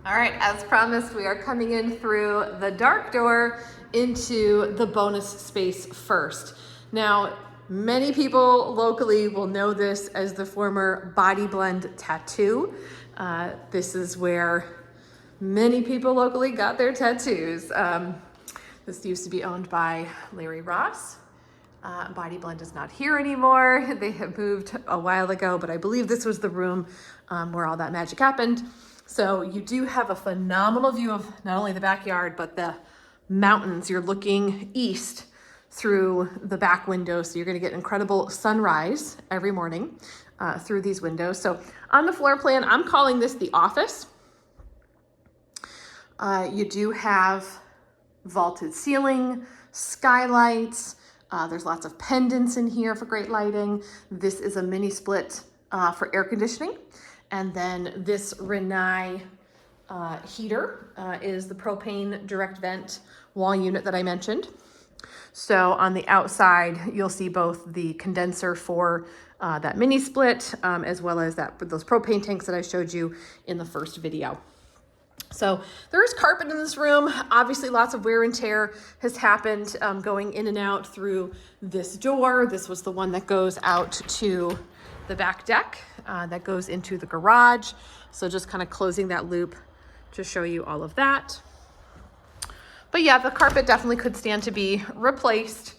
All right, as promised, we are coming in through the dark door into the bonus space first. Now, many people locally will know this as the former Body Blend Tattoo. This is where many people locally got their tattoos. This used to be owned by Larry Ross. Body Blend is not here anymore. They have moved a while ago, but I believe this was the room where all that magic happened. So you do have a phenomenal view of not only the backyard, but the mountains. You're looking east through the back window. So you're gonna get incredible sunrise every morning through these windows. So on the floor plan, I'm calling this the office. You do have vaulted ceiling, skylights. There's lots of pendants in here for great lighting. This is a mini split for air conditioning. And then this Rinnai heater is the propane direct vent wall unit that I mentioned. So on the outside, you'll see both the condenser for that mini split, as well as those propane tanks that I showed you in the first video. So there is carpet in this room. Obviously lots of wear and tear has happened going in and out through this door. This was the one that goes out to the back deck that goes into the garage. So just kind of closing that loop to show you all of that. But yeah, the carpet definitely could stand to be replaced,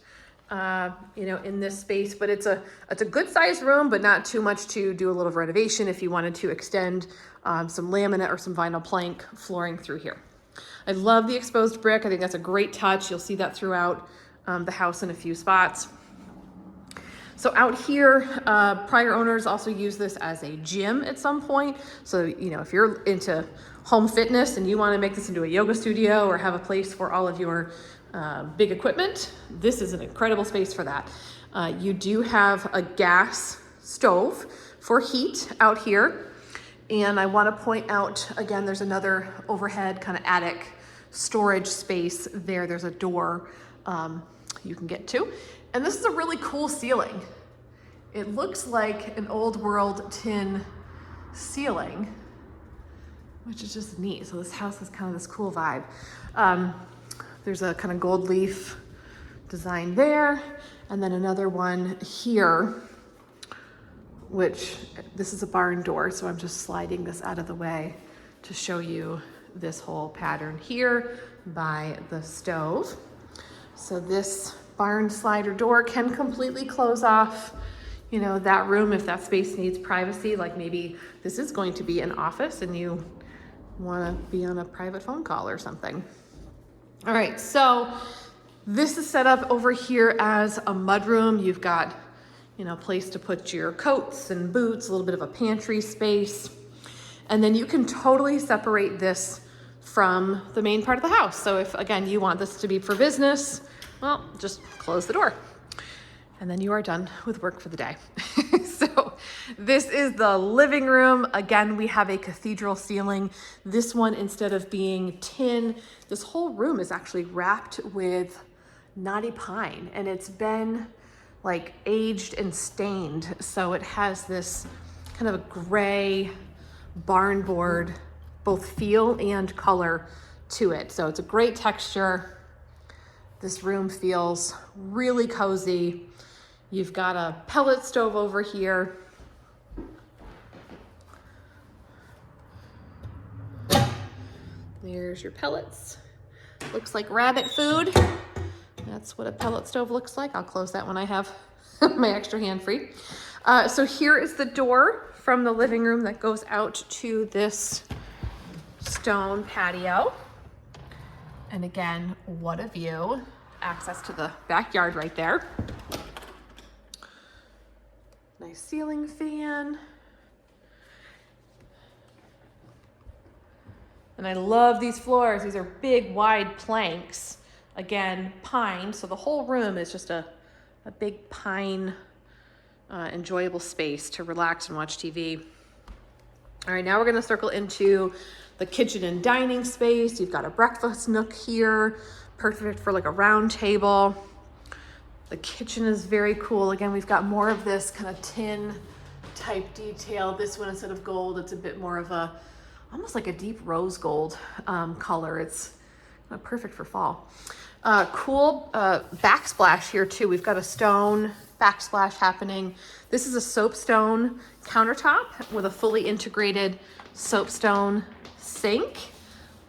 in this space, but it's a good sized room, but not too much to do a little renovation if you wanted to extend some laminate or some vinyl plank flooring through here. I love the exposed brick. I think that's a great touch. You'll see that throughout the house in a few spots. So out here, prior owners also used this as a gym at some point. So, if you're into home fitness and you want to make this into a yoga studio or have a place for all of your big equipment, this is an incredible space for that. You do have a gas stove for heat out here. And I want to point out, again, there's another overhead kind of attic storage space there. There's a door you can get to. And this is a really cool ceiling. It looks like an old world tin ceiling, which is just neat. So this house has kind of this cool vibe. There's a kind of gold leaf design there. And then another one here, which this is a barn door. So I'm just sliding this out of the way to show you this whole pattern here by the stove. So this barn slider door can completely close off, that room if that space needs privacy. Like maybe this is going to be an office and you want to be on a private phone call or something. All right, so this is set up over here as a mudroom. You've got, place to put your coats and boots, a little bit of a pantry space. And then you can totally separate this from the main part of the house. So if, again, you want this to be for business, well, just close the door. And then you are done with work for the day. So this is the living room. Again, we have a cathedral ceiling. This one, instead of being tin, this whole room is actually wrapped with knotty pine, and it's been like aged and stained. So it has this kind of a gray barn board, both feel and color to it. So it's a great texture. This room feels really cozy. You've got a pellet stove over here. There's your pellets. Looks like rabbit food. That's what a pellet stove looks like. I'll close that when I have my extra hand free. So here is the door from the living room that goes out to this stone patio. And again, what a view. Access to the backyard right there. Nice ceiling fan. And I love these floors. These are big, wide planks. Again, pine. So the whole room is just a big pine, enjoyable space to relax and watch TV. All right, now we're gonna circle into the kitchen and dining space. You've got a breakfast nook here, perfect for like a round table. The kitchen is very cool. Again, we've got more of this kind of tin type detail. This one, instead of gold, it's a bit more of a almost like a deep rose gold color. It's perfect for fall. Cool backsplash here too. We've got a stone backsplash happening. This is a soapstone countertop with a fully integrated soapstone sink.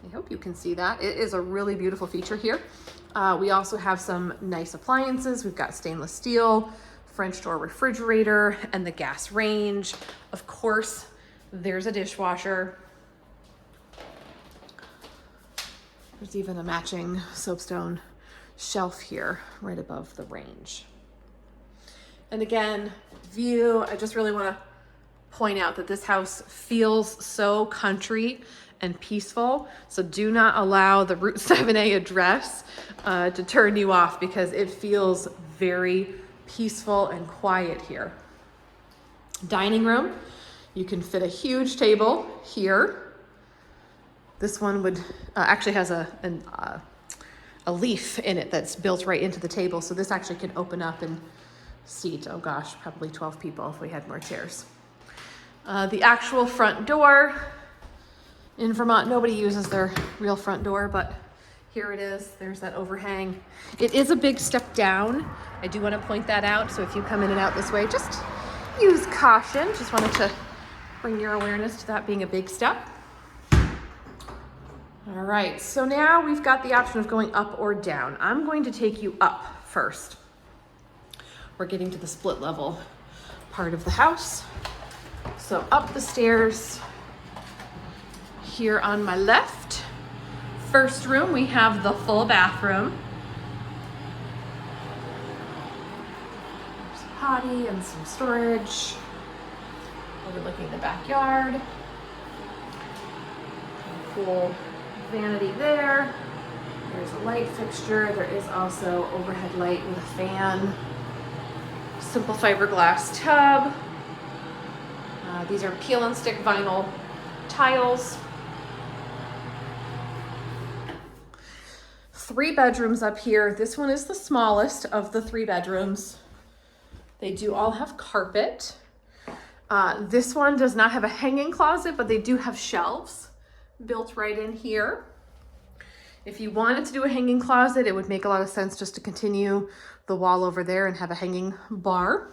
I hope you can see that. It is a really beautiful feature here. We also have some nice appliances. We've got stainless steel, French door refrigerator, and the gas range. Of course, there's a dishwasher. There's even a matching soapstone shelf here right above the range. And again, view, I just really want to point out that this house feels so country and peaceful. So do not allow the Route 7A address to turn you off, because it feels very peaceful and quiet here. Dining room, you can fit a huge table here. This one would actually has a leaf in it that's built right into the table. So this actually can open up and seat, oh gosh, probably 12 people if we had more chairs. The actual front door, in Vermont, nobody uses their real front door, but here it is. There's that overhang. It is a big step down. I do want to point that out. So if you come in and out this way, just use caution. Just wanted to bring your awareness to that being a big step. All right, so now we've got the option of going up or down. I'm going to take you up first. We're getting to the split level part of the house. So up the stairs here on my left. First room, we have the full bathroom. There's a potty and some storage. Overlooking the backyard. Cool vanity there. There's a light fixture. There is also overhead light with a fan. Simple fiberglass tub. These are peel and stick vinyl tiles. 3 bedrooms up here. This one is the smallest of the 3 bedrooms. They do all have carpet. This one does not have a hanging closet, but they do have shelves built right in here. If you wanted to do a hanging closet, it would make a lot of sense just to continue the wall over there and have a hanging bar.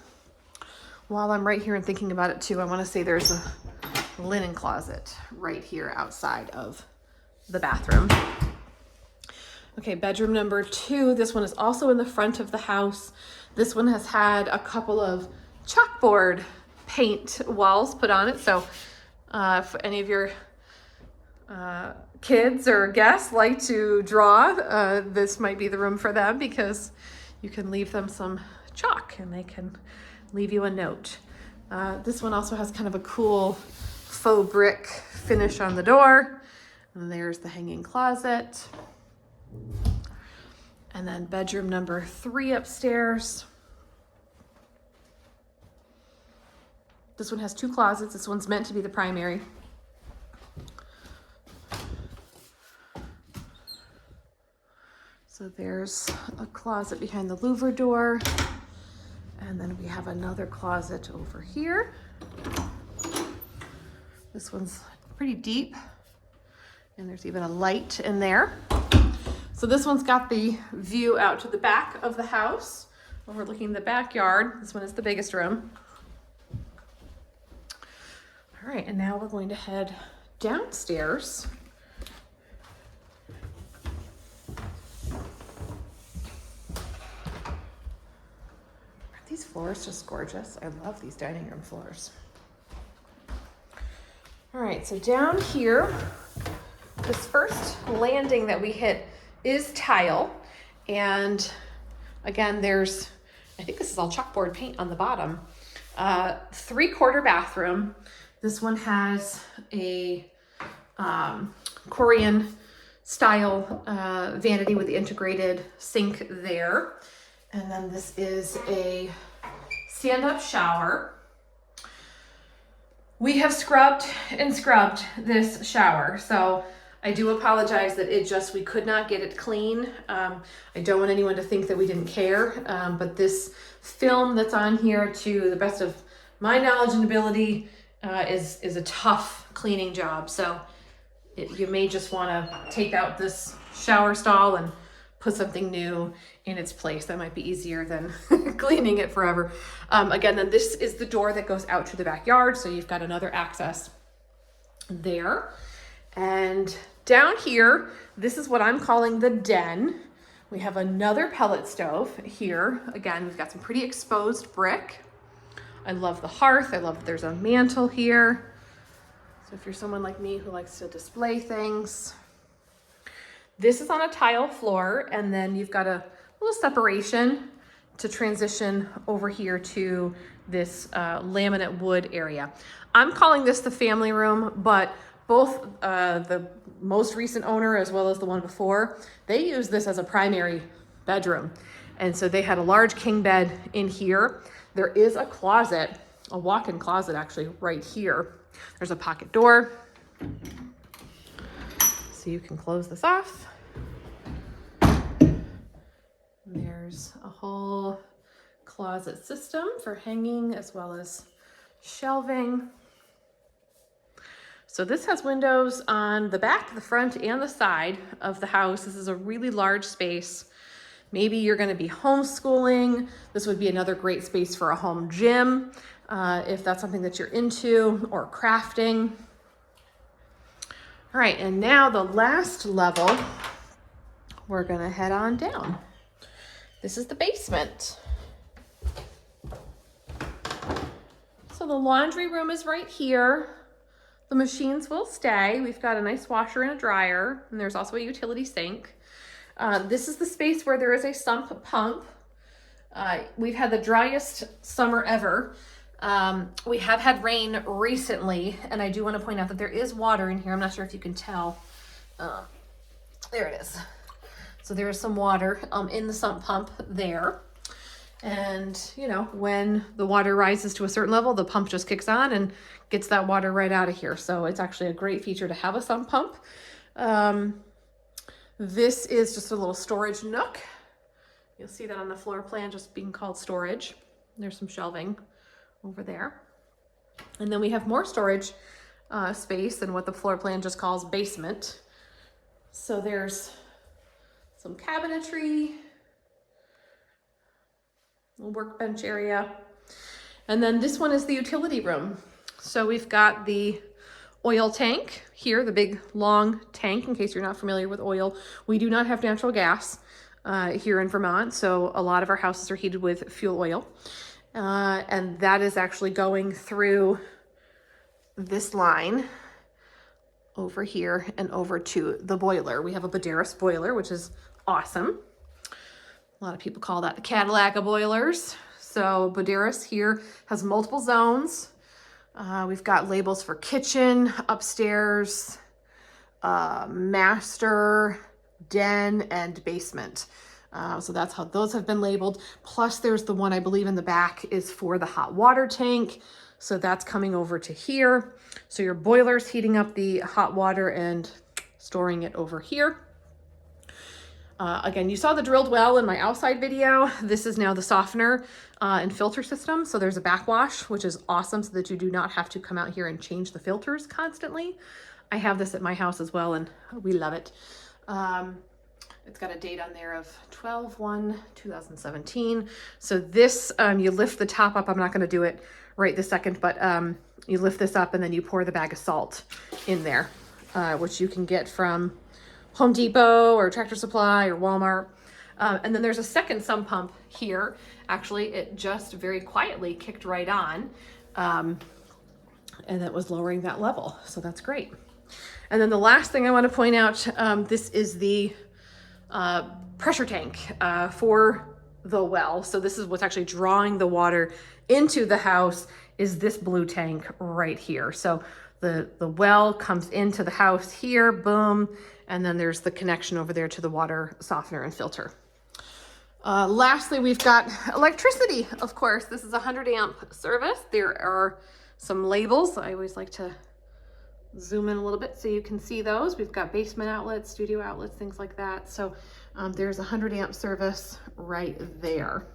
While I'm right here and thinking about it too, I want to say there's a linen closet right here outside of the bathroom. Okay, bedroom number 2. This one is also in the front of the house. This one has had a couple of chalkboard paint walls put on it. So if any of your kids or guests like to draw, this might be the room for them, because you can leave them some chalk and they can leave you a note. This one also has kind of a cool faux brick finish on the door. And there's the hanging closet. And then bedroom number 3 upstairs. This one has 2 closets. This one's meant to be the primary. So there's a closet behind the louver door. And then we have another closet over here. This one's pretty deep. And there's even a light in there. So this one's got the view out to the back of the house, overlooking the backyard. This one is the biggest room. All right, and now we're going to head downstairs. Aren't these floors just gorgeous? I love these dining room floors. All right, so down here, this first landing that we hit is tile. And again, there's, I think this is all chalkboard paint on the bottom. 3/4 bathroom. This one has a Korean style vanity with the integrated sink there. And then this is a stand-up shower. We have scrubbed and scrubbed this shower. So I do apologize that we could not get it clean. I don't want anyone to think that we didn't care, but this film that's on here, to the best of my knowledge and ability, is a tough cleaning job. So You may just want to take out this shower stall and put something new in its place. That might be easier than cleaning it forever. Again, then this is the door that goes out to the backyard. So you've got another access there. And down here, this is what I'm calling the den. We have another pellet stove here. Again, we've got some pretty exposed brick. I love the hearth. I love that there's a mantle here. So if you're someone like me who likes to display things. This is on a tile floor, and then you've got a little separation to transition over here to this laminate wood area. I'm calling this the family room, but both the most recent owner as well as the one before, they used this as a primary bedroom. And so they had a large king bed in here. There is a closet, a walk-in closet actually right here. There's a pocket door. So you can close this off. There's a whole closet system for hanging as well as shelving. So this has windows on the back, the front, and the side of the house. This is a really large space. Maybe you're going to be homeschooling. This would be another great space for a home gym, if that's something that you're into, or crafting. All right, and now the last level, we're going to head on down. This is the basement. So the laundry room is right here. The machines will stay. We've got a nice washer and a dryer, and there's also a utility sink. This is the space where there is a sump pump. We've had the driest summer ever. We have had rain recently, and I do want to point out that there is water in here. I'm not sure if you can tell. There it is. So there is some water in the sump pump there. And, you know, when the water rises to a certain level, the pump just kicks on and gets that water right out of here. So it's actually a great feature to have a sump pump. This is just a little storage nook. You'll see that on the floor plan just being called storage. There's some shelving over there. And then we have more storage space than what the floor plan just calls basement. So there's some cabinetry, a workbench area. And then this one is the utility room. So we've got the oil tank here, the big long tank, in case you're not familiar with oil. We do not have natural gas here in Vermont, so a lot of our houses are heated with fuel oil. And that is actually going through this line over here and over to the boiler. We have a Buderus boiler, which is awesome. A lot of people call that the Cadillac of boilers. So Buderus here has multiple zones. We've got labels for kitchen, upstairs, master, den, and basement. So that's how those have been labeled. Plus there's the one I believe in the back is for the hot water tank. So that's coming over to here. So your boiler's heating up the hot water and storing it over here. Again, you saw the drilled well in my outside video. This is now the softener and filter system. So there's a backwash, which is awesome so that you do not have to come out here and change the filters constantly. I have this at my house as well, and we love it. It's got a date on there of 12/1/2017. So this, you lift the top up. I'm not going to do it right this second, but you lift this up and then you pour the bag of salt in there, which you can get from Home Depot or Tractor Supply or Walmart. And then there's a second sump pump here. Actually, it just very quietly kicked right on, and it was lowering that level. So that's great. And then the last thing I want to point out, this is the pressure tank for the well. So this is what's actually drawing the water into the house, is this blue tank right here. So the well comes into the house here, boom, and then there's the connection over there to the water softener and filter. Lastly, we've got electricity, of course. This is a 100 amp service. There are some labels. I always like to zoom in a little bit so you can see those. We've got basement outlets, studio outlets, things like that. So there's a 100 amp service right there.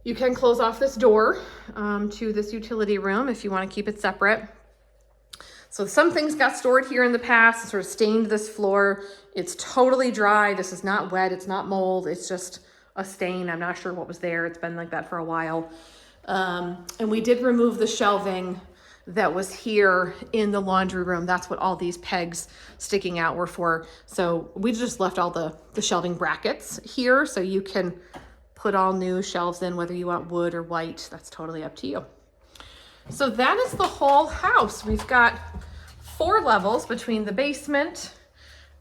You can close off this door to this utility room if you want to keep it separate. So some things got stored here in the past and sort of stained this floor. It's totally dry. This is not wet. It's not mold. It's just a stain. I'm not sure what was there. It's been like that for a while. And we did remove the shelving that was here in the laundry room. That's what all these pegs sticking out were for. So we just left all the shelving brackets here, so you can put all new shelves in, whether you want wood or white. That's totally up to you. So that is the whole house. We've got 4 levels between the basement,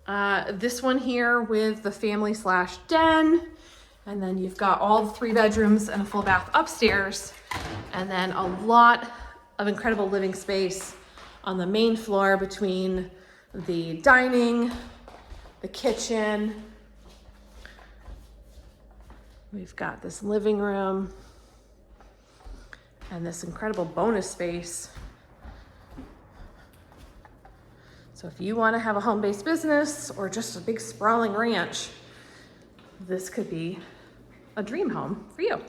this one here with the family/den, and then you've got all the 3 bedrooms and a full bath upstairs, and then a lot of incredible living space on the main floor between the dining, the kitchen. We've got this living room and this incredible bonus space. So if you want to have a home-based business or just a big sprawling ranch, this could be a dream home for you.